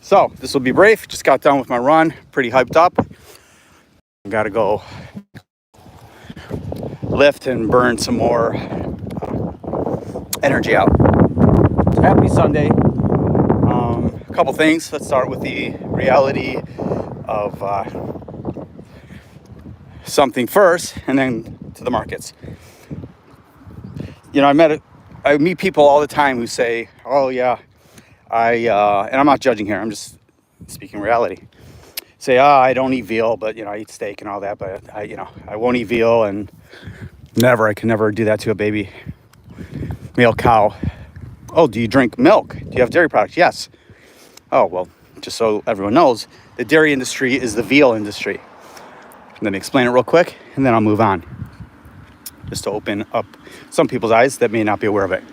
So this will be brief. Just got done with my run. Pretty hyped up. Got to go lift and burn some more energy out. So happy Sunday. A couple things. Let's start with the reality of something first, and then to the markets. I meet people all the time who say, "Oh yeah, and I'm not judging here. I'm just speaking reality. Say, I don't eat veal, but I eat steak and all that. But I won't eat veal, and I can never do that to a baby male cow. Oh, do you drink milk? Do you have dairy products? Yes. Oh, well, just so everyone knows, the dairy industry is the veal industry. Let me explain it real quick, and then I'll move on. Just to open up some people's eyes that may not be aware of it.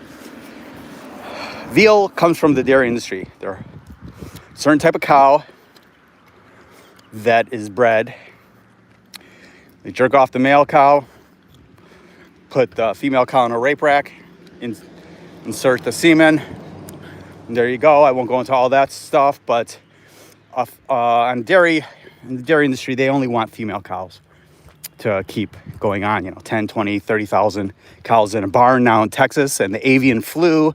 Veal comes from the dairy industry. They're a certain type of cow that is bred. They jerk off the male cow, put the female cow in a rape rack, insert the semen, and there you go. I won't go into all that stuff, but in the dairy industry, they only want female cows to keep going on, 10, 20, 30,000 cows in a barn now in Texas, and the avian flu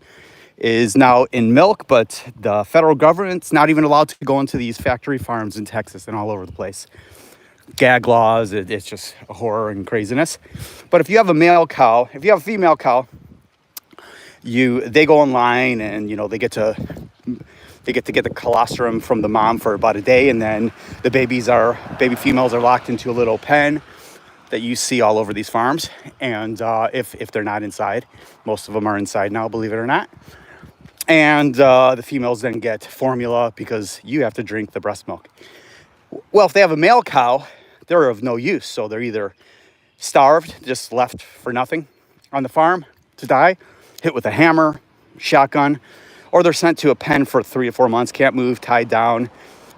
is now in milk, but the federal government's not even allowed to go into these factory farms in Texas and all over the place. Gag laws, it's just a horror and craziness. But if you have a female cow, they go online and they get to get the colostrum from the mom for about a day, and then the baby females are locked into a little pen that you see all over these farms. And if they're not inside, most of them are inside now, believe it or not. And the females then get formula because you have to drink the breast milk. Well, if they have a male cow, they're of no use. So they're either starved, just left for nothing on the farm to die, hit with a hammer, shotgun, or they're sent to a pen for 3 to 4 months, can't move, tied down.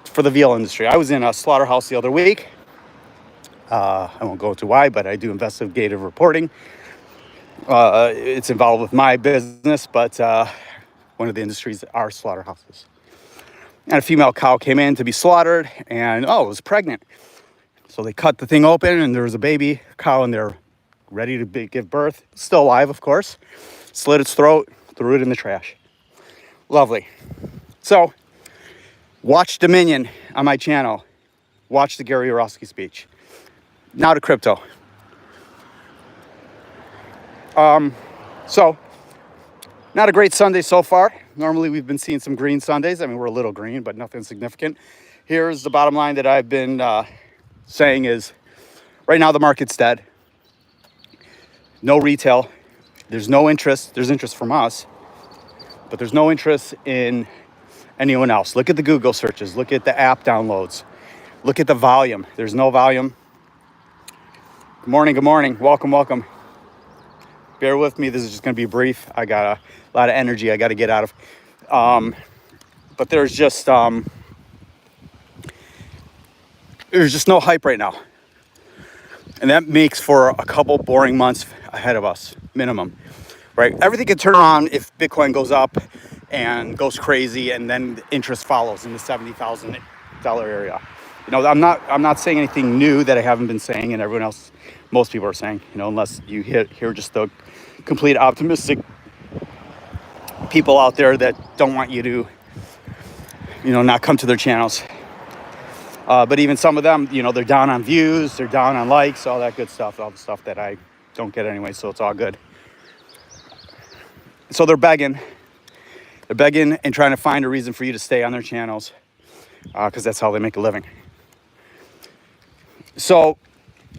For the veal industry, I was in a slaughterhouse the other week. I won't go into why, but I do investigative reporting. It's involved with my business, but one of the industries are slaughterhouses. And a female cow came in to be slaughtered, and it was pregnant. So they cut the thing open, and there was a baby cow in there ready to give birth. Still alive, of course. Slit its throat, threw it in the trash. Lovely. So, watch Dominion on my channel. Watch the Gary Yourofsky speech. Now to crypto. So, not a great Sunday so far. Normally we've been seeing some green Sundays. I mean, we're a little green, but nothing significant. Here's the bottom line that I've been saying is, right now the market's dead. No retail. There's no interest. There's interest from us, but there's no interest in anyone else. Look at the Google searches. Look at the app downloads. Look at the volume. There's no volume. Good morning. Welcome. Bear with me. This is just going to be brief. I got a lot of energy I got to get out of. But there's just no hype right now. And that makes for a couple boring months ahead of us, minimum. Right? Everything can turn around if Bitcoin goes up and goes crazy, and then the interest follows in the $70,000 area. I'm not saying anything new that I haven't been saying, and everyone else, most people are saying, unless you hear just the complete optimistic people out there that don't want you to, not come to their channels. But even some of them, they're down on views, they're down on likes, all that good stuff, all the stuff that I don't get anyway, so it's all good. So they're begging and trying to find a reason for you to stay on their channels, because that's how they make a living. So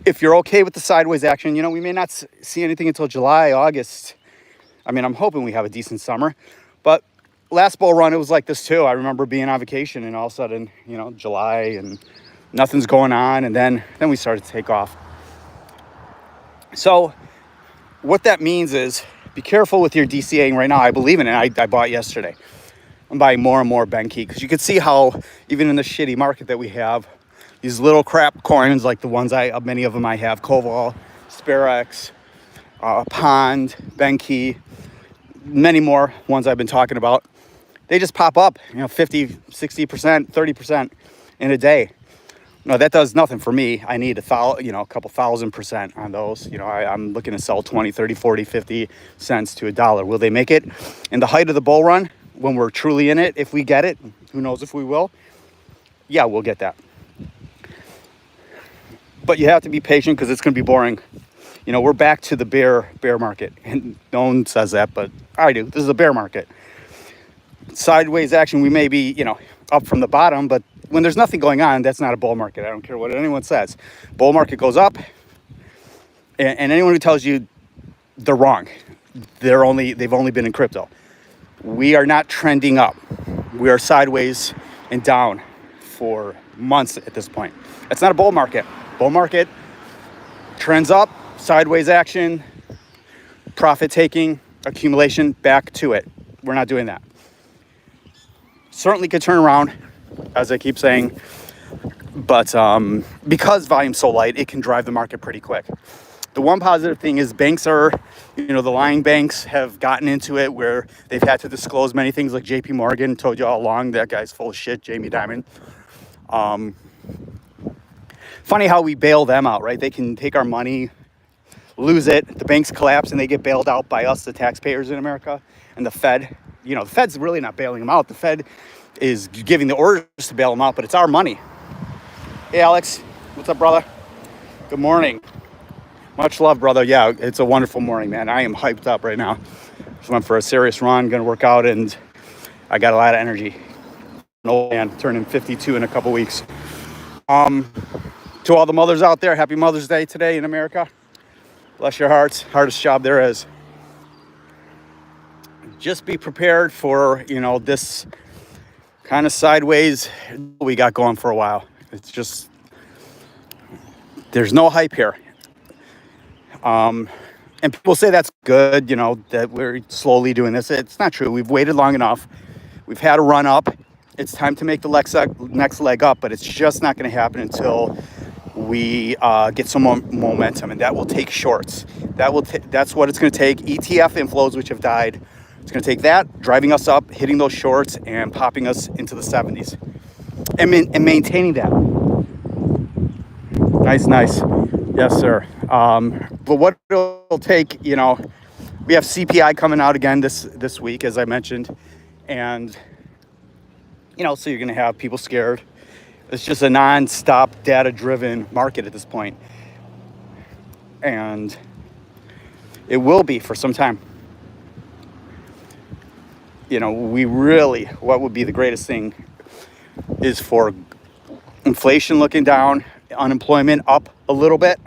if you're okay with the sideways action, we may not see anything until July, August. I mean, I'm hoping we have a decent summer, but last bull run, it was like this too. I remember being on vacation and all of a sudden, July and nothing's going on. And then we started to take off. So what that means is be careful with your DCAing right now. I believe in it. I bought yesterday. I'm buying more and more Benki because you can see how even in the shitty market that we have, these little crap coins like the ones many of them I have, Koval, Sparex, Pond, Benki, many more ones I've been talking about. they just pop up, 50, 60%, 30% in a day. No, that does nothing for me. I need a couple 1,000% on those. I'm looking to sell 20, 30, 40, 50 cents to $1. Will they make it in the height of the bull run when we're truly in it? If we get it, who knows if we will? Yeah, we'll get that. But you have to be patient because it's going to be boring. We're back to the bear market. And no one says that, but I do. This is a bear market. Sideways action, we may be, up from the bottom, but when there's nothing going on, that's not a bull market. I don't care what anyone says. Bull market goes up, and anyone who tells you they're wrong. They've only been in crypto. We are not trending up. We are sideways and down for months at this point. It's not a bull market. Bull market trends up, sideways action, profit taking, accumulation, back to it. We're not doing that. Certainly could turn around, as I keep saying, but because volume's so light, it can drive the market pretty quick. The one positive thing is banks are, the lying banks have gotten into it where they've had to disclose many things, like JP Morgan told you all along, that guy's full of shit, Jamie Dimon. Funny how we bail them out, right? They can take our money, lose it, the banks collapse, and they get bailed out by us, the taxpayers in America, and the Fed. The Fed's really not bailing them out. The Fed is giving the orders to bail them out, but it's our money. Hey, Alex. What's up, brother? Good morning. Much love, brother. Yeah, it's a wonderful morning, man. I am hyped up right now. Just went for a serious run, going to work out, and I got a lot of energy. An old man, turning 52 in a couple weeks. To all the mothers out there, happy Mother's Day today in America. Bless your hearts. Hardest job there is. Just be prepared for, this kind of sideways we got going for a while. It's just, there's no hype here. And people say that's good, that we're slowly doing this. It's not true. We've waited long enough. We've had a run up. It's time to make the next leg up, but it's just not going to happen until we get some momentum, and that will take shorts. That's what it's going to take. ETF inflows, which have died. It's going to take that, driving us up, hitting those shorts, and popping us into the 70s. And maintaining that. Nice. Yes, sir. But what it'll take, we have CPI coming out again this week, as I mentioned. And, so you're going to have people scared. It's just a non-stop data-driven market at this point. And it will be for some time. What would be the greatest thing is for inflation looking down, unemployment up a little bit.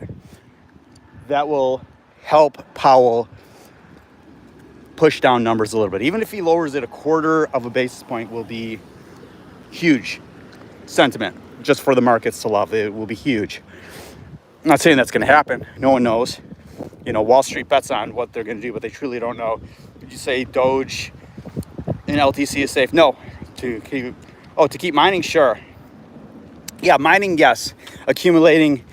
That will help Powell push down numbers a little bit. Even if he lowers it a quarter of a basis point, will be huge sentiment just for the markets to love. It will be huge. I'm not saying that's going to happen. No one knows. Wall Street bets on what they're going to do, but they truly don't know. Would you say Doge and LTC is safe? No. To keep mining, sure. Yeah, mining, yes. Accumulating,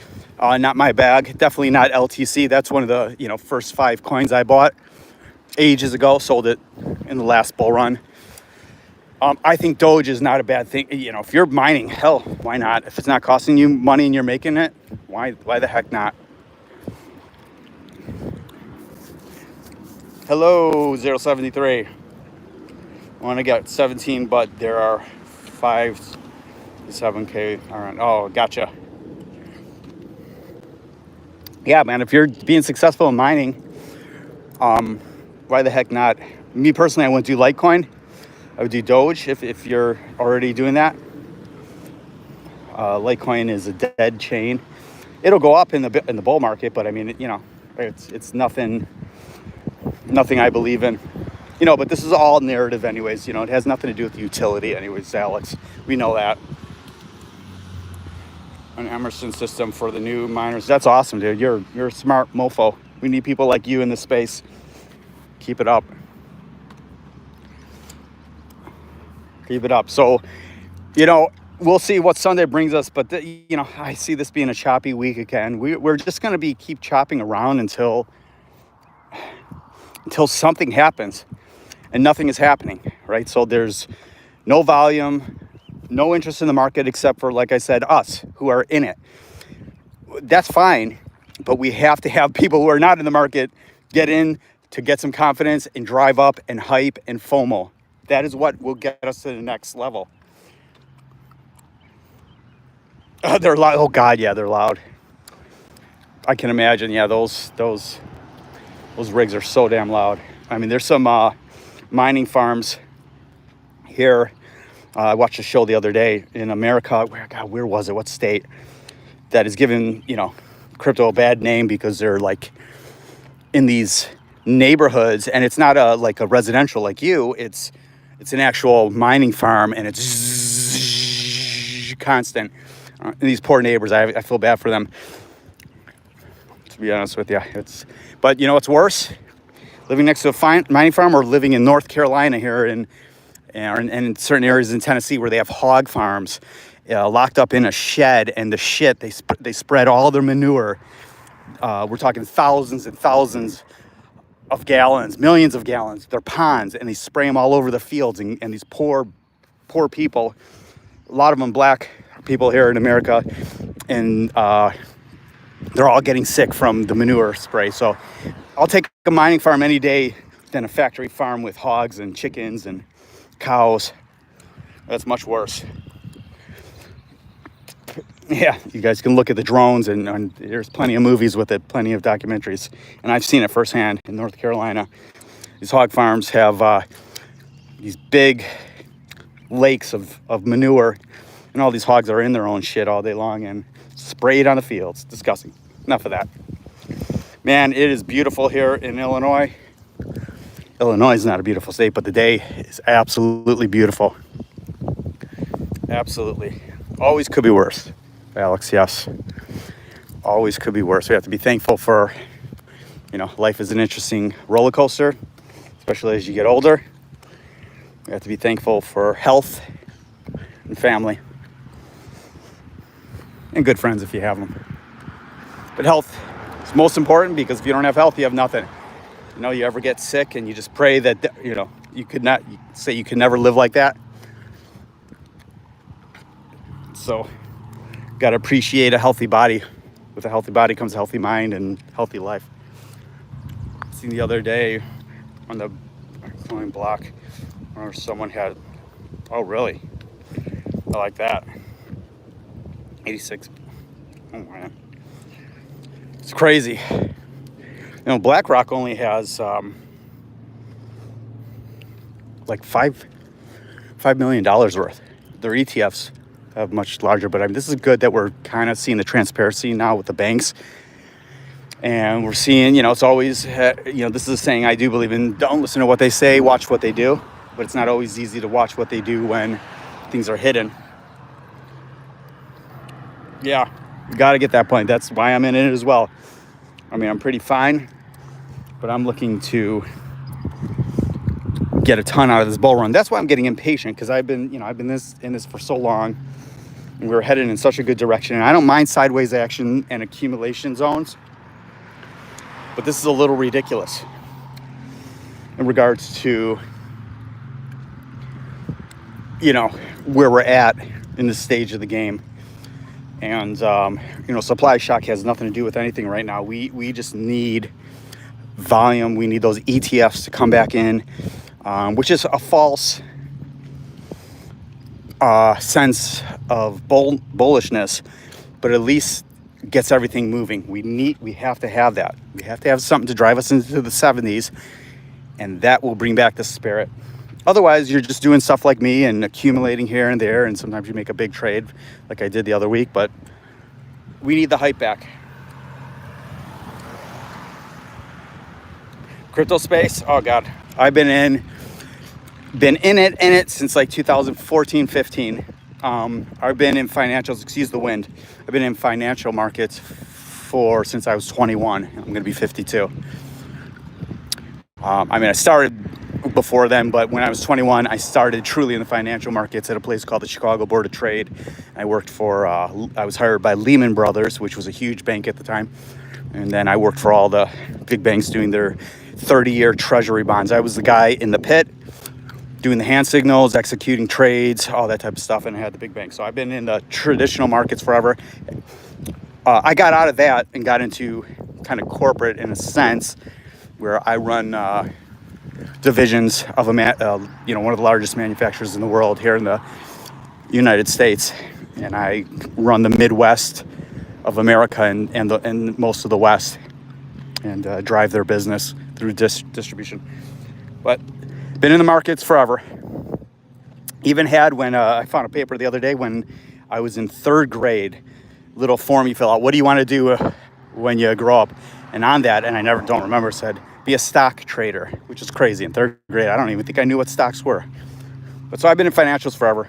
not my bag. Definitely not LTC. That's one of the first 5 coins I bought ages ago. Sold it in the last bull run. I think Doge is not a bad thing. If you're mining, hell, why not? If it's not costing you money and you're making it, why the heck not? Hello, 073. I want to get 17, but there are 5 to 7K around. Oh, gotcha. Yeah, man, if you're being successful in mining, why the heck not? Me personally, I wouldn't do Litecoin. I would do Doge if you're already doing that. Litecoin is a dead chain. It'll go up in the bull market, but I mean, it's nothing I believe in. But this is all narrative anyways. It has nothing to do with utility anyways, Alex. We know that. An Emerson system for the new miners. That's awesome, dude. You're a smart mofo. We need people like you in this space. Keep it up. Keep it up. So, we'll see what Sunday brings us. But, I see this being a choppy week again. We're just going to keep chopping around until something happens. and nothing is happening, right? So there's no volume, no interest in the market except for, like I said, us who are in it. That's fine, but we have to have people who are not in the market get in to get some confidence and drive up and hype and FOMO. That is what will get us to the next level. They're loud. Oh God, yeah, they're loud. I can imagine. Yeah, those rigs are so damn loud. I mean, there's some mining farms here. I watched a show the other day in America. Where was it? What state? That is giving, crypto a bad name because they're like in these neighborhoods, and it's not like a residential like you. It's an actual mining farm, and it's constant. And these poor neighbors, I feel bad for them. To be honest with you, but what's worse? Living next to a mining farm, or living in North Carolina here, and in certain areas in Tennessee where they have hog farms, locked up in a shed, and the shit they spread all their manure. We're talking thousands and thousands of gallons, millions of gallons. They're ponds, and they spray them all over the fields. And these poor people, a lot of them black people here in America, and they're all getting sick from the manure spray. So I'll take a mining farm any day than a factory farm with hogs and chickens and cows. That's much worse. Yeah, you guys can look at the drones, and there's plenty of movies with it, plenty of documentaries, and I've seen it firsthand in North Carolina. These hog farms have these big lakes of manure, and all these hogs are in their own shit all day long and sprayed on the fields. Disgusting. Enough of that. Man, it is beautiful here in Illinois. Illinois is not a beautiful state, but the day is absolutely beautiful. Absolutely. Always could be worse, Alex, yes. Always could be worse. We have to be thankful for, life is an interesting roller coaster, especially as you get older. We have to be thankful for health and family. And good friends if you have them. But health is most important, because if you don't have health, you have nothing. You ever get sick and you just pray that, you could never live like that. So, got to appreciate a healthy body. With a healthy body comes a healthy mind and healthy life. I seen the other day on the climbing block where someone had, oh really? I like that. 86. Oh man. It's crazy. BlackRock only has like $5 million worth. Their ETFs have much larger, but this is good that we're kind of seeing the transparency now with the banks. And we're seeing, it's always, this is a saying I do believe in: don't listen to what they say, watch what they do. But it's not always easy to watch what they do when things are hidden. Yeah, you got to get that point. That's why I'm in it as well. I'm pretty fine, but I'm looking to get a ton out of this bull run. That's why I'm getting impatient, because I've been in this for so long, and we're headed in such a good direction. And I don't mind sideways action and accumulation zones, but this is a little ridiculous in regards to, where we're at in this stage of the game. And, supply shock has nothing to do with anything right now. We just need volume. We need those ETFs to come back in, which is a false sense of bullishness, but at least gets everything moving. We have to have that. We have to have something to drive us into the 70s, and that will bring back the spirit. Otherwise, you're just doing stuff like me and accumulating here and there, and sometimes you make a big trade like I did the other week, but we need the hype back. Crypto space, oh God. I've been in it since like 2014, 15. I've been in financials, excuse the wind. I've been in financial markets since I was 21. I'm going to be 52. I started before then, but when I was 21, I started truly in the financial markets at a place called the Chicago Board of Trade. I worked I was hired by Lehman Brothers, which was a huge bank at the time. And then I worked for all the big banks doing their 30-year treasury bonds. I was the guy in the pit doing the hand signals, executing trades, all that type of stuff, and I had the big bank. So I've been in the traditional markets forever. I got out of that and got into kind of corporate in a sense, where I run divisions of one of the largest manufacturers in the world here in the United States, and I run the Midwest of America and most of the West, and drive their business through distribution. But been in the markets forever. Even had, when I found a paper the other day when I was in 3rd grade, little form you fill out. What do you want to do when you grow up? And on that, and I don't remember, said be a stock trader, which is crazy. In 3rd grade, I don't even think I knew what stocks were. But so I've been in financials forever,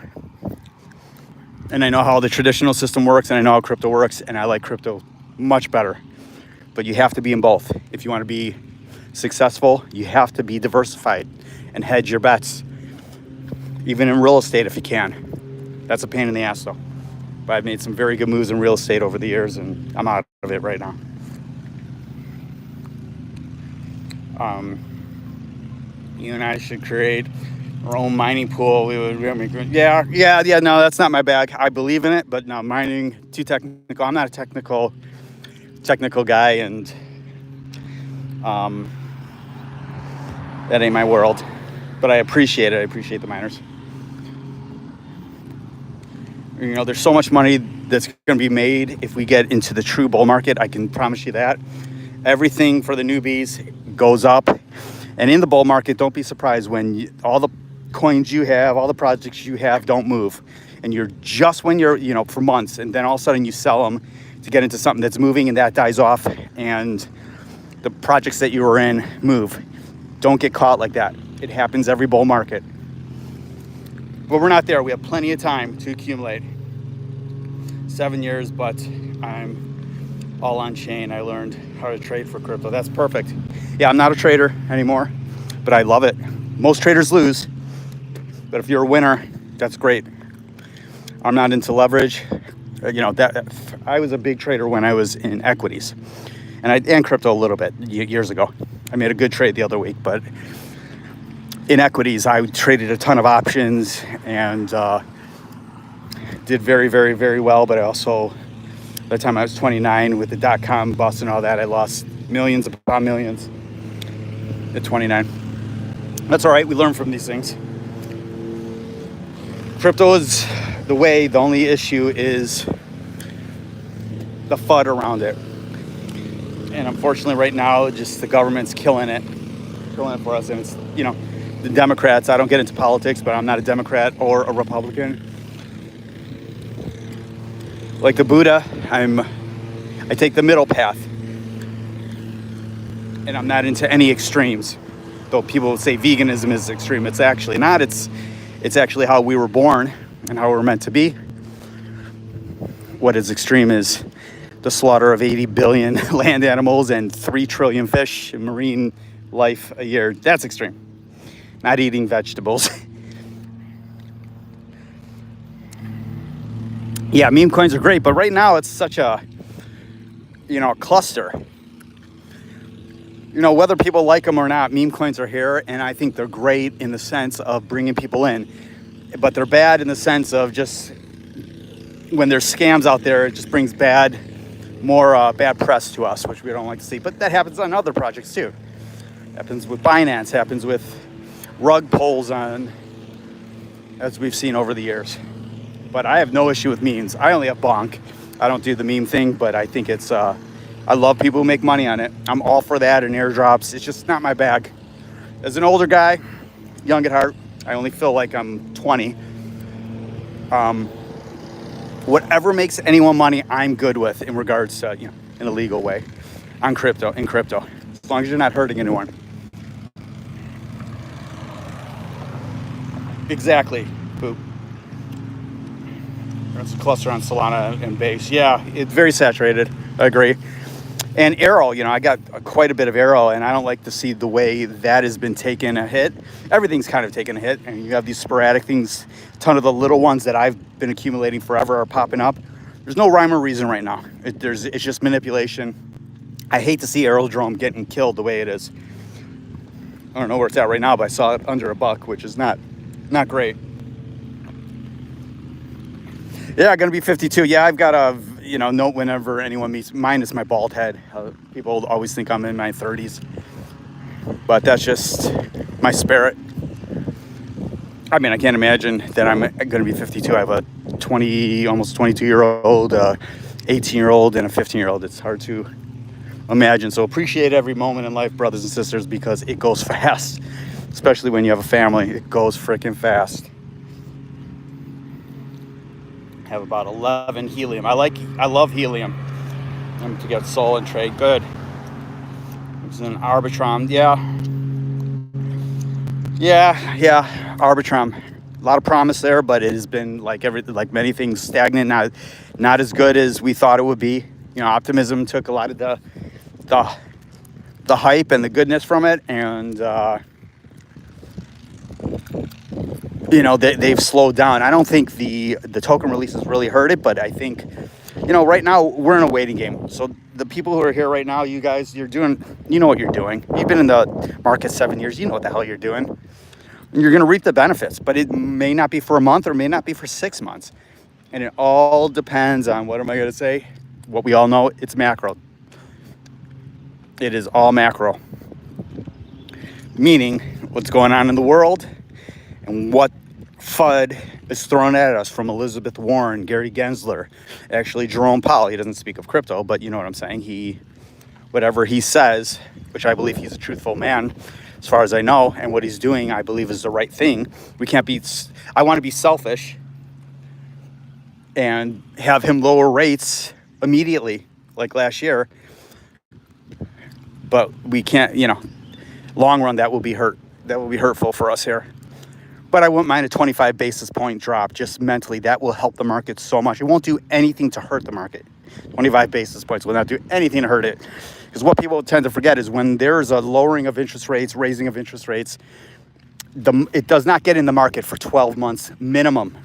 and I know how the traditional system works, and I know how crypto works, and I like crypto much better. But you have to be in both. If you want to be successful, you have to be diversified and hedge your bets, even in real estate if you can. That's a pain in the ass though. But I've made some very good moves in real estate over the years, and I'm out of it right now. You and I should create our own mining pool. No, that's not my bag. I believe in it, but no, mining, too technical. I'm not a technical guy, and that ain't my world. But I appreciate it. I appreciate the miners. You know, there's so much money that's going to be made if we get into the true bull market. I can promise you that. Everything for the newbies goes up. And in the bull market, don't be surprised when all the coins you have, all the projects you have don't move. And you're just when you're, for months, and then all of a sudden you sell them to get into something that's moving, and that dies off, and the projects that you were in move. Don't get caught like that. It happens every bull market. But we're not there. We have plenty of time to accumulate. 7 years, but I'm all on chain. I learned how to trade for crypto. That's perfect. Yeah, I'm not a trader anymore, but I love it. Most traders lose, but if you're a winner, that's great. I'm not into leverage. I was a big trader when I was in equities, and crypto a little bit years ago. I made a good trade the other week, but in equities, I traded a ton of options and did very, very, very well. But I also, by the time I was 29, with the dot-com bust and all that, I lost millions upon millions at 29. That's all right. We learn from these things. Crypto is the way. The only issue is the FUD around it. And unfortunately, right now, just the government's killing it for us. And it's, the Democrats. I don't get into politics, but I'm not a Democrat or a Republican. Like the Buddha, I take the middle path. And I'm not into any extremes. Though people say veganism is extreme. It's actually not. It's actually how we were born and how we're meant to be. What is extreme is the slaughter of 80 billion land animals and 3 trillion fish and marine life a year. That's extreme. Not eating vegetables. Yeah, meme coins are great, but right now it's such a cluster. Whether people like them or not, meme coins are here, and I think they're great in the sense of bringing people in. But they're bad in the sense of just when there's scams out there, it just brings more bad press to us, which we don't like to see. But that happens on other projects too. Happens with Binance, happens with rug pulls on, as we've seen over the years. But I have no issue with memes. I only have bonk. I don't do the meme thing, but I think it's, I love people who make money on it. I'm all for that and airdrops. It's just not my bag. As an older guy, young at heart, I only feel like I'm 20. Whatever makes anyone money, I'm good with in regards to, in a legal way in crypto, as long as you're not hurting anyone. Exactly. Boop. There's a cluster on Solana and Base. Yeah, it's very saturated. I agree. And Arrow, I got quite a bit of Arrow, and I don't like to see the way that has been taken a hit. Everything's kind of taken a hit, and you have these sporadic things. A ton of the little ones that I've been accumulating forever are popping up. There's no rhyme or reason right now. It's just manipulation. I hate to see Aerodrome getting killed the way it is. I don't know where it's at right now, but I saw it under $1, which is not great. Yeah, gonna be 52. Yeah, I've got a note whenever anyone meets. Mine is my bald head. People always think I'm in my 30s, but that's just my spirit. I mean, I can't imagine that I'm gonna be 52. I have a almost 22-year-old, 18-year-old, and a 15-year-old. It's hard to imagine. So appreciate every moment in life, brothers and sisters, because it goes fast, especially when you have a family. It goes freaking fast. I have about 11 helium. I love helium. I'm to get Sol and Trey. Good. It's an Arbitrum. Yeah. Arbitrum. A lot of promise there, but it has been like many things, stagnant. Not as good as we thought it would be. Optimism took a lot of the hype and the goodness from it, and they've slowed down. I don't think the token releases really hurt it, but I think right now we're in a waiting game. So the people who are here right now, you guys, you know what you're doing. You've been in the market 7 years. You know what the hell you're doing. And you're going to reap the benefits, but it may not be for a month or may not be for 6 months. And it all depends on, what am I going to say? What we all know, it's macro. It is all macro. Meaning what's going on in the world and what FUD is thrown at us from Elizabeth Warren, Gary Gensler, actually Jerome Powell. He doesn't speak of crypto, but you know what I'm saying. Whatever he says, which I believe he's a truthful man, as far as I know, and what he's doing, I believe, is the right thing. I want to be selfish and have him lower rates immediately, like last year. But we can't, long run, that will be hurtful for us here. But I wouldn't mind a 25 basis point drop just mentally. That will help the market so much. It won't do anything to hurt the market. 25 basis points will not do anything to hurt it. Because what people tend to forget is when there's a lowering of interest rates, raising of interest rates, it does not get in the market for 12 months minimum.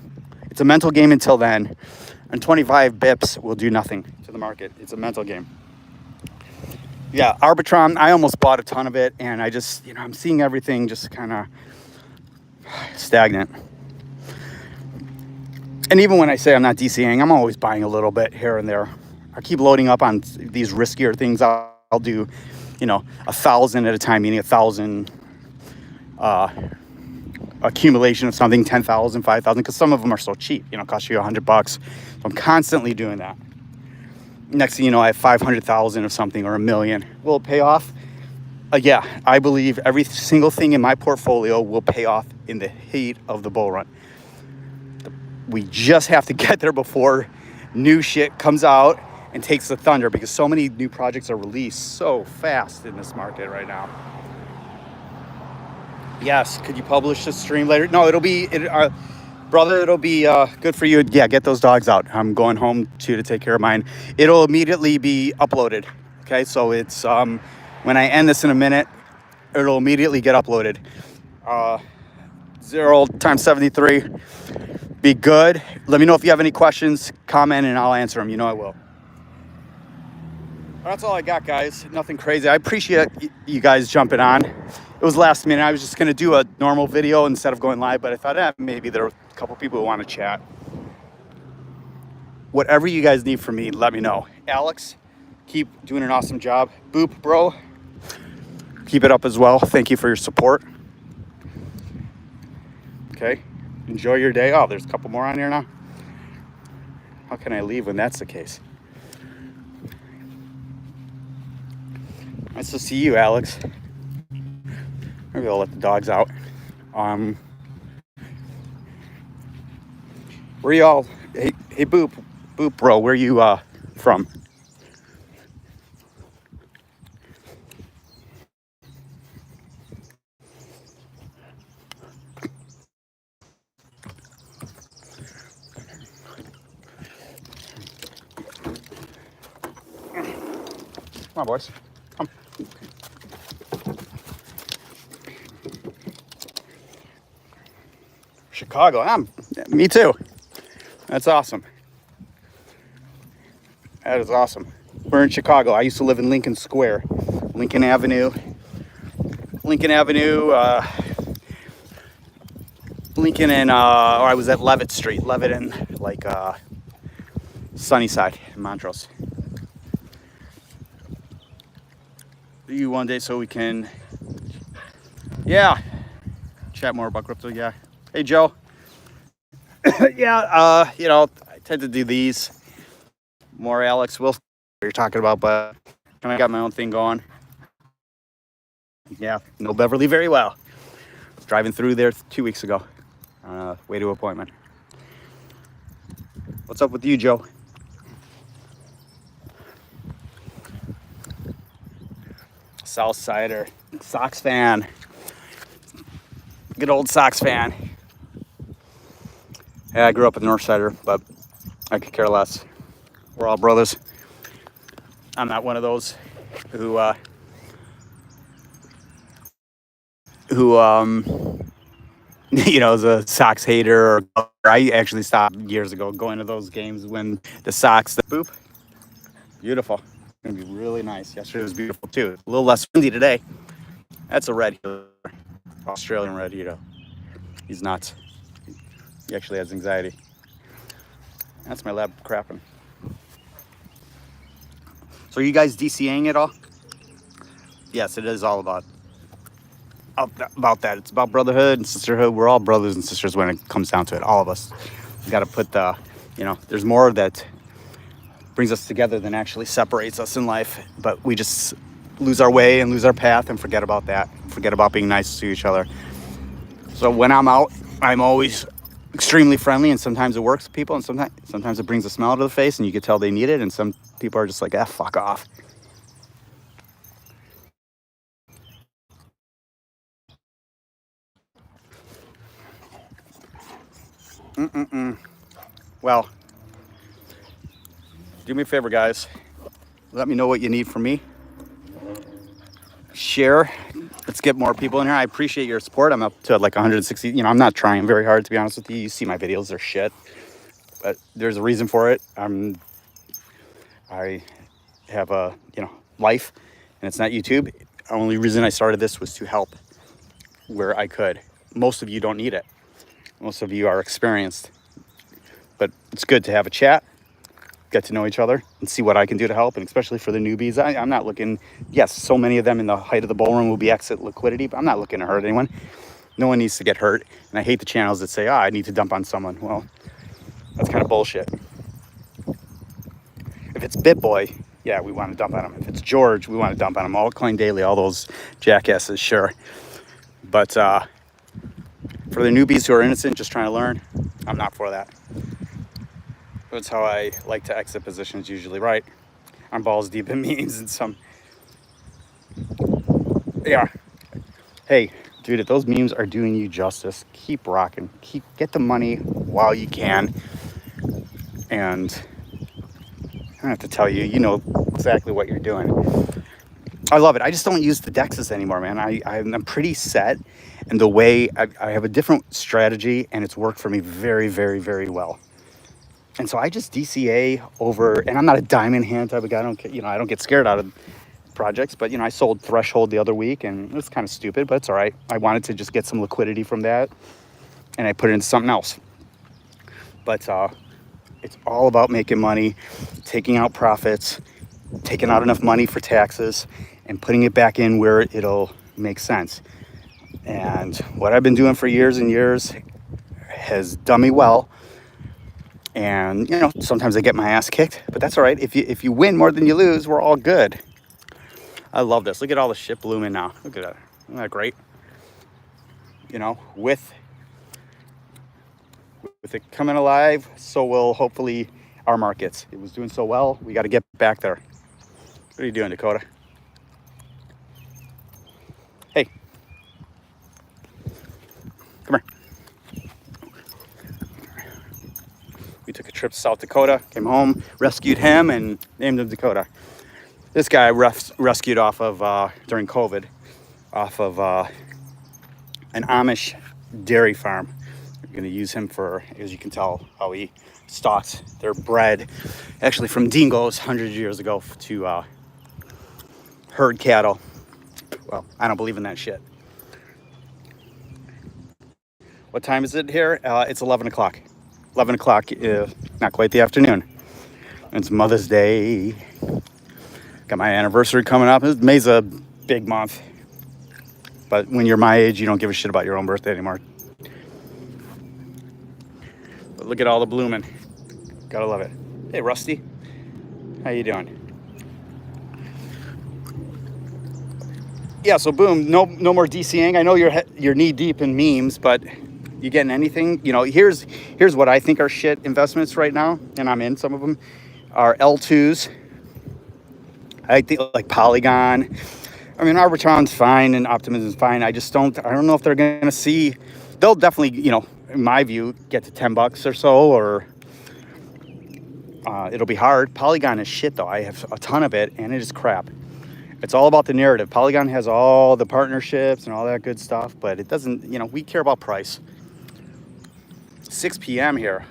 It's a mental game until then. And 25 bips will do nothing to the market. It's a mental game. Yeah, Arbitrum, I almost bought a ton of it. And I just, I'm seeing everything just kind of stagnant. And even when I say I'm not DCing, I'm always buying a little bit here and there. I keep loading up on these riskier things. I'll do, 1,000 at a time, meaning 1,000 accumulation of something, 10,000, 5,000, because some of them are so cheap, cost you $100. So I'm constantly doing that. Next thing you know, I have 500,000 of something or $1 million. Will it pay off? Yeah, I believe every single thing in my portfolio will pay off in the heat of the bull run. We just have to get there before new shit comes out and takes the thunder, because so many new projects are released so fast in this market right now. Yes, could you publish the stream later? No, it'll be, brother, it'll be good for you. Yeah, get those dogs out. I'm going home to take care of mine. It'll immediately be uploaded. Okay, so it's when I end this in a minute, it'll immediately get uploaded. 0 times 73. Be good. Let me know if you have any questions, comment, and I'll answer them. I will. That's all I got, guys. Nothing crazy. I appreciate you guys jumping on. It was last minute. I was just going to do a normal video instead of going live, but I thought maybe there were a couple people who want to chat. Whatever you guys need from me, let me know. Alex, keep doing an awesome job. Boop, bro. Keep it up as well. Thank you for your support. Okay. Enjoy your day. Oh, there's a couple more on here now. How can I leave when that's the case? Nice to see you, Alex. Maybe I'll let the dogs out. Where y'all? Hey, Boop, bro. Where you from? Come on, boys. Come. Chicago. Me too. That's awesome. That is awesome. We're in Chicago. I used to live in Lincoln Square, Lincoln Avenue. Lincoln Avenue, Lincoln and, or I was at Levitt Street, Levitt and like Sunnyside in Montrose. You one day so we can, yeah, chat more about crypto. Yeah. Hey, Joe. Yeah, you know, I tend to do these more Alex Wilson you're talking about, but kind of got my own thing going. Yeah, know Beverly very well. Driving through there 2 weeks ago on a way to appointment. What's up with you, Joe? Southsider, Sox fan. Good old Sox fan. Yeah, I grew up a Northsider, but I could care less. We're all brothers. I'm not one of those who you know, is a Sox hater. Or I actually stopped years ago going to those games when the Sox, the boop. Beautiful. It's gonna be really nice. Yesterday was beautiful too. A little less windy today. That's a red heater, Australian red heater. He's nuts. He actually has anxiety. That's my lab crapping. So are you guys DCAing at all? Yes, it is all about that. It's about brotherhood and sisterhood. We're all brothers and sisters when it comes down to it. All of us. We got to put the, you know, there's more that brings us together than actually separates us in life. But we just lose our way and lose our path and forget about that. Forget about being nice to each other. So when I'm out, I'm always extremely friendly, and sometimes it works with people, and sometimes it brings a smile to the face, and you can tell they need it, and some people are just like, fuck off. Well, do me a favor, guys. Let me know what you need from me. Share. Let's get more people in here. I appreciate your support. I'm up to like 160. You know, I'm not trying very hard, to be honest with you. You see my videos, they're shit. But there's a reason for it. I have a, you know, life, and it's not YouTube. The only reason I started this was to help where I could. Most of you don't need it. Most of you are experienced. But it's good to have a chat, get to know each other, and see what I can do to help, and especially for the newbies. I'm not looking, yes, so many of them in the height of the bull run will be exit liquidity, but I'm not looking to hurt anyone. No one needs to get hurt. And I hate the channels that say, I need to dump on someone. Well, that's kind of bullshit. If it's BitBoy, yeah, we want to dump on him. If it's George, we want to dump on him. Altcoin Daily, all those jackasses, sure. But for the newbies who are innocent, just trying to learn, I'm not for that. That's how I like to exit positions usually, right? I'm balls deep in memes and some. Yeah. Hey, dude, if those memes are doing you justice, keep rocking. Get the money while you can. And I don't have to tell you, you know exactly what you're doing. I love it. I just don't use the DEXs anymore, man. I'm pretty set. And the way I have a different strategy, and it's worked for me very, very, very well. And so I just DCA over, and I'm not a diamond hand type of guy. I don't get scared out of projects, but I sold Threshold the other week, and it was kind of stupid, but it's all right. I wanted to just get some liquidity from that, and I put it into something else. But it's all about making money, taking out profits, taking out enough money for taxes, and putting it back in where it'll make sense. And what I've been doing for years and years has done me well. And sometimes I get my ass kicked, but that's all right. If you win more than you lose, we're all good. I love this. Look at all the shit blooming now. Look at that. Isn't that great? With it coming alive, so will hopefully our markets. It was doing so well. We got to get back there. What are you doing, Dakota? Hey. Come here. We took a trip to South Dakota, came home, rescued him, and named him Dakota. This guy rescued off of, during COVID, off of an Amish dairy farm. We're going to use him for, as you can tell, how he stalks their bred, actually from dingoes hundreds of years ago to herd cattle. Well, I don't believe in that shit. What time is it here? It's 11 o'clock. 11 o'clock, not quite the afternoon. It's Mother's Day. Got my anniversary coming up. May's a big month. But when you're my age, you don't give a shit about your own birthday anymore. But look at all the blooming. Gotta love it. Hey, Rusty. How you doing? Yeah, so boom, no more DCing. I know you're knee deep in memes, but you getting anything? You know, here's what I think are shit investments right now, and I'm in some of them, are L2s. I think like Polygon. I mean, Arbitron's fine and Optimism's fine. I don't know if they're going to see, they'll definitely, you know, in my view, get to $10 or so, or it'll be hard. Polygon is shit though. I have a ton of it and it is crap. It's all about the narrative. Polygon has all the partnerships and all that good stuff, but it doesn't, you know, we care about price. 6 p.m. here.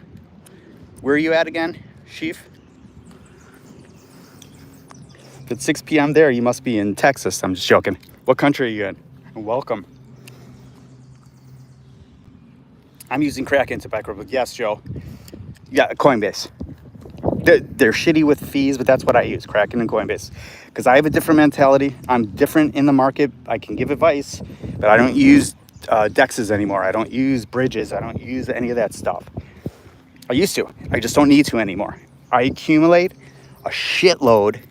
Where are you at again, Chief? If it's 6 p.m. there, you must be in Texas. I'm just joking. What country are you in? Welcome. I'm using Kraken to back up. Yes, Joe. Yeah, Coinbase. They're shitty with fees, but that's what I use, Kraken and Coinbase. Because I have a different mentality. I'm different in the market. I can give advice, but I don't use DEXs anymore. I don't use bridges. I don't use any of that stuff. I used to. I just don't need to anymore. I accumulate a shitload,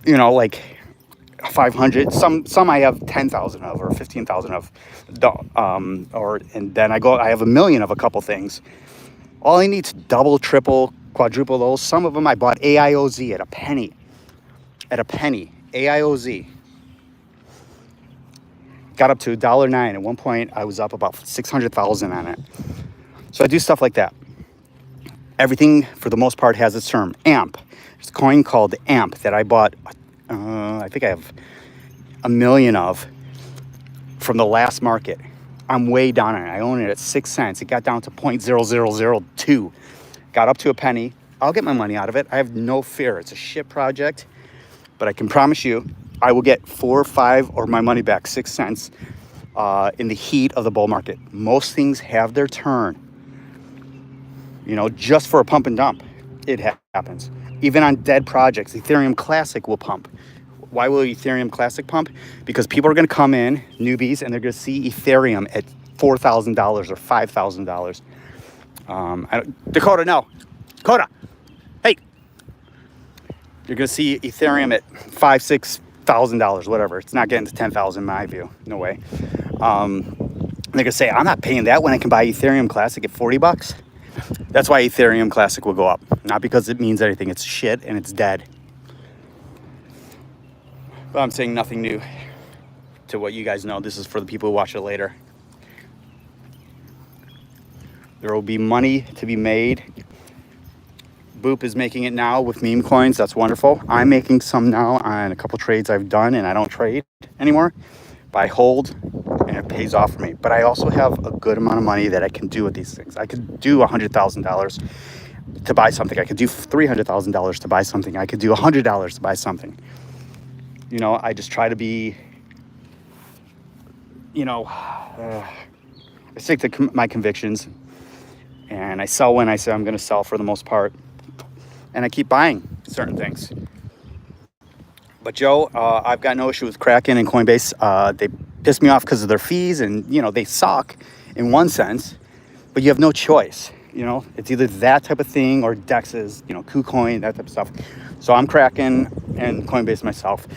you know, like 500. Some I have 10,000 of or 15,000 of, and then I have a million of a couple things. All I need to double, triple, quadruple those. Some of them I bought AIOZ at a penny. At a penny, AIOZ. Got up to $1.09. At one point, I was up about 600,000 on it. So I do stuff like that. Everything, for the most part, has its term. AMP. There's a coin called AMP that I bought, I think I have a million of from the last market. I'm way down on it. I own it at 6 cents. It got down to 0.0002. Got up to a penny. I'll get my money out of it. I have no fear. It's a shit project. But I can promise you, I will get 4 or 5 or my money back, 6 cents, in the heat of the bull market. Most things have their turn. You know, just for a pump and dump, it happens. Even on dead projects, Ethereum Classic will pump. Why will Ethereum Classic pump? Because people are going to come in, newbies, and they're going to see Ethereum at $4,000 or $5,000. Dakota, no. Dakota, hey. You're going to see Ethereum at $5,000, $6,000, whatever. It's not getting to 10,000 in my view. No way. They're going to say, I'm not paying that when I can buy Ethereum Classic at $40. That's why Ethereum Classic will go up. Not because it means anything. It's shit and it's dead. But I'm saying nothing new to what you guys know. This is for the people who watch it later. There will be money to be made. Boop is making it now with meme coins. That's wonderful. I'm making some now on a couple trades I've done, and I don't trade anymore. But I hold, and it pays off for me. But I also have a good amount of money that I can do with these things. I could do $100,000 to buy something. I could do $300,000 to buy something. I could do $100 to buy something. You know, I just try to be, you know, I stick to my convictions, and I sell when I say I'm going to sell for the most part. And I keep buying certain things. But Joe, I've got no issue with Kraken and Coinbase. They piss me off because of their fees, and you know they suck in one sense, but you have no choice. You know, it's either that type of thing or DEXs, you know, KuCoin, that type of stuff. So I'm Kraken and Coinbase myself.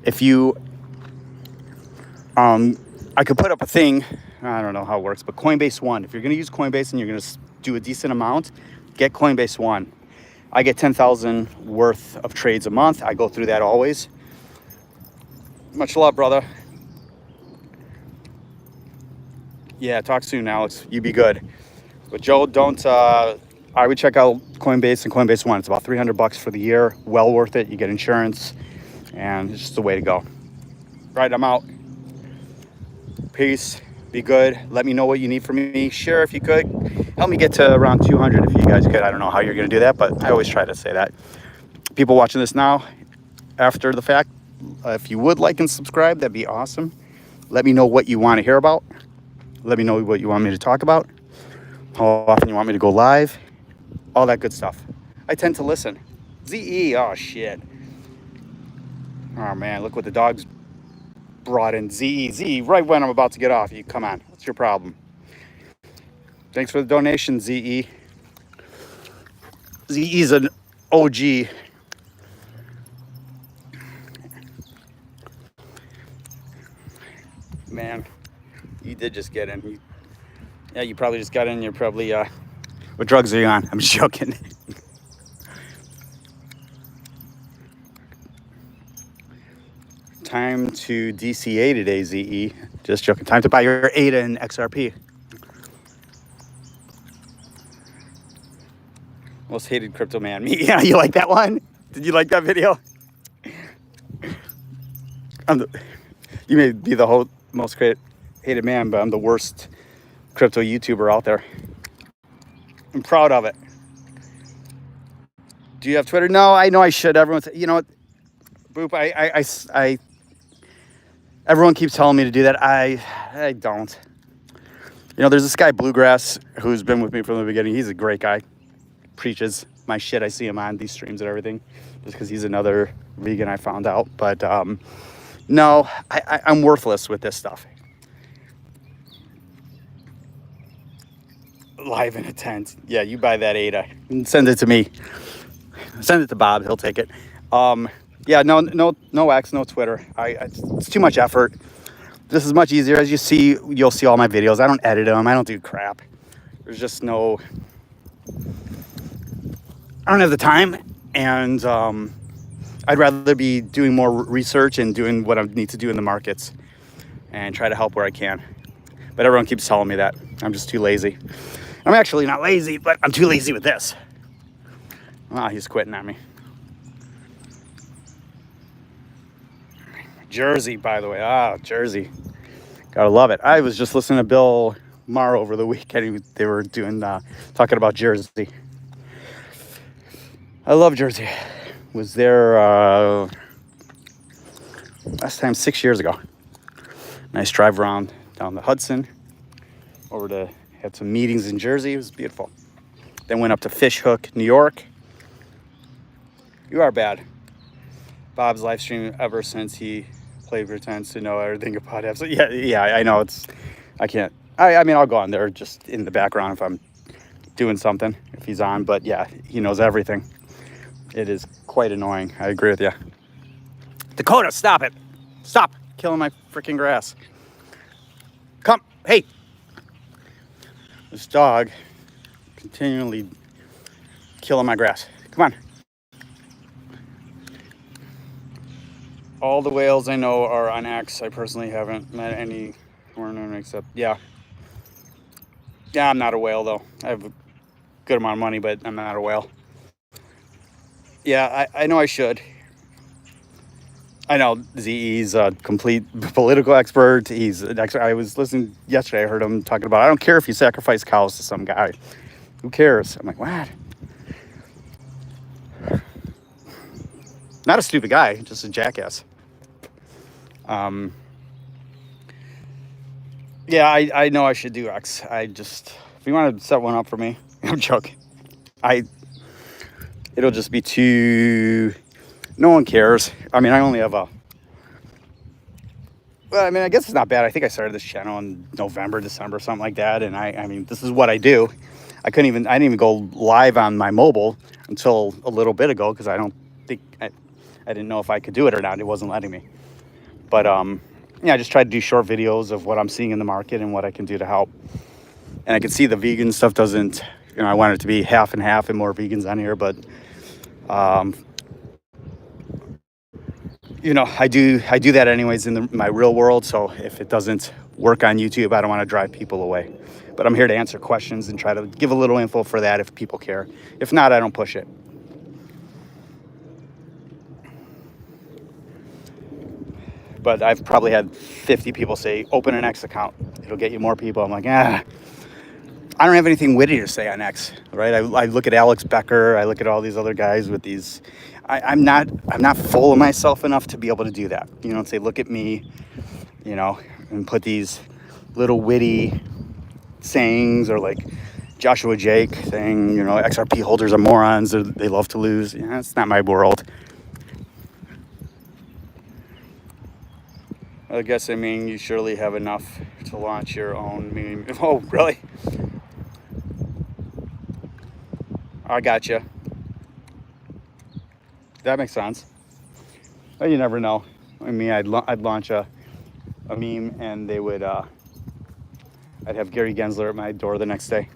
If you, I could put up a thing. I don't know how it works, but Coinbase One. If you're going to use Coinbase and you're going to do a decent amount, get Coinbase One. I get 10,000 worth of trades a month. I go through that always. Much love, brother. Yeah, talk soon, Alex. You be good. But Joe, don't. I would check out Coinbase and Coinbase One. It's about $300 for the year. Well worth it. You get insurance, and it's just the way to go. Right, I'm out. Peace. Be good. Let me know what you need from me. Share if you could. Help me get to around 200 if you guys could. I don't know how you're going to do that, but I always try to say that. People watching this now, after the fact, if you would like and subscribe, that'd be awesome. Let me know what you want to hear about. Let me know what you want me to talk about, how often you want me to go live, all that good stuff. I tend to listen. ZE, oh shit. Oh man, look what the dogs brought in. ZE, right when I'm about to get off. You come on, what's your problem? Thanks for the donation, ZE. ZE's an OG. Man, you did just get in. You probably just got in. You're probably, what drugs are you on? I'm joking. Time to DCA today, ZE. Just joking. Time to buy your ADA and XRP. Most hated crypto man. Me. Yeah, you like that one? Did you like that video? You may be the most hated man, but I'm the worst crypto YouTuber out there. I'm proud of it. Do you have Twitter? No, I know I should. Everyone, you know what? Boop. I everyone keeps telling me to do that. I don't. You know, there's this guy Bluegrass who's been with me from the beginning. He's a great guy. Preaches my shit. I see him on these streams and everything, just because he's another vegan I found out. But no, I'm worthless with this stuff. Live in a tent. Yeah, you buy that ADA and send it to me. Send it to Bob. He'll take it. Yeah, no X, no Twitter. It's too much effort. This is much easier. As you see, you'll see all my videos. I don't edit them. I don't do crap. There's just no. I don't have the time, and I'd rather be doing more research and doing what I need to do in the markets and try to help where I can. But everyone keeps telling me that. I'm just too lazy. I'm actually not lazy, but I'm too lazy with this. Ah, he's quitting on me. Jersey, by the way. Ah, Jersey. Gotta love it. I was just listening to Bill Maher over the weekend. They were doing talking about Jersey. I love Jersey. Was there last time 6 years ago. Nice drive around down the Hudson. Over to had some meetings in Jersey. It was beautiful. Then went up to Fish Hook, New York. You are bad. Bob's live stream ever since he played pretends to know everything about it. So yeah, I know I can't. I mean, I'll go on there just in the background if I'm doing something, if he's on. But yeah, he knows everything. It is quite annoying. I agree with you. Dakota, stop it. Stop killing my freaking grass. Come, hey. This dog continually killing my grass. Come on. All the whales I know are on X. I personally haven't met any except, yeah. Yeah, I'm not a whale though. I have a good amount of money, but I'm not a whale. Yeah, I know I should. I know ZE's a complete political expert. He's an expert. I was listening yesterday. I heard him talking about, I don't care if you sacrifice cows to some guy. Who cares? I'm like, what? Not a stupid guy, just a jackass. Yeah, I know I should do X. If you want to set one up for me, I'm joking. It'll just be too, no one cares. I mean, I only have well, I mean, I guess it's not bad. I think I started this channel in November, December, something like that. And I mean, this is what I do. I didn't even go live on my mobile until a little bit ago, because I didn't know if I could do it or not. It wasn't letting me. But yeah, I just try to do short videos of what I'm seeing in the market and what I can do to help. And I can see the vegan stuff doesn't, I want it to be half and half and more vegans on here, but I do that anyways in my real world. So if it doesn't work on YouTube, I don't want to drive people away. But I'm here to answer questions and try to give a little info for that if people care. If not, I don't push it. But I've probably had 50 people say, open an X account. It'll get you more people. I'm like, I don't have anything witty to say on X, right? I look at Alex Becker. I look at all these other guys with these. I'm not full of myself enough to be able to do that. Say, look at me, and put these little witty sayings or like Joshua Jake thing, you know, XRP holders are morons, or they love to lose. Yeah, it's not my world. I guess, I mean, you surely have enough to launch your own meme. Oh, really? I gotcha. That makes sense. Well, you never know. I mean, I'd launch a meme, and they would, I'd have Gary Gensler at my door the next day.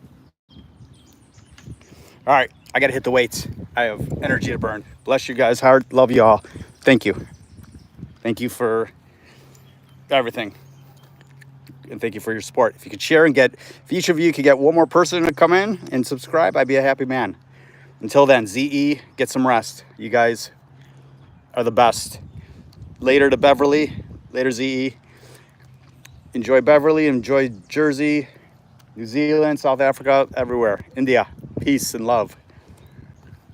All right, I got to hit the weights. I have energy to burn. Bless you guys' heart. Love you all. Thank you. Thank you for everything. And thank you for your support. If you could share and if each of you could get one more person to come in and subscribe, I'd be a happy man. Until then, ZE, get some rest. You guys are the best. Later to Beverly. Later, ZE. Enjoy Beverly. Enjoy Jersey, New Zealand, South Africa, everywhere. India. Peace and love.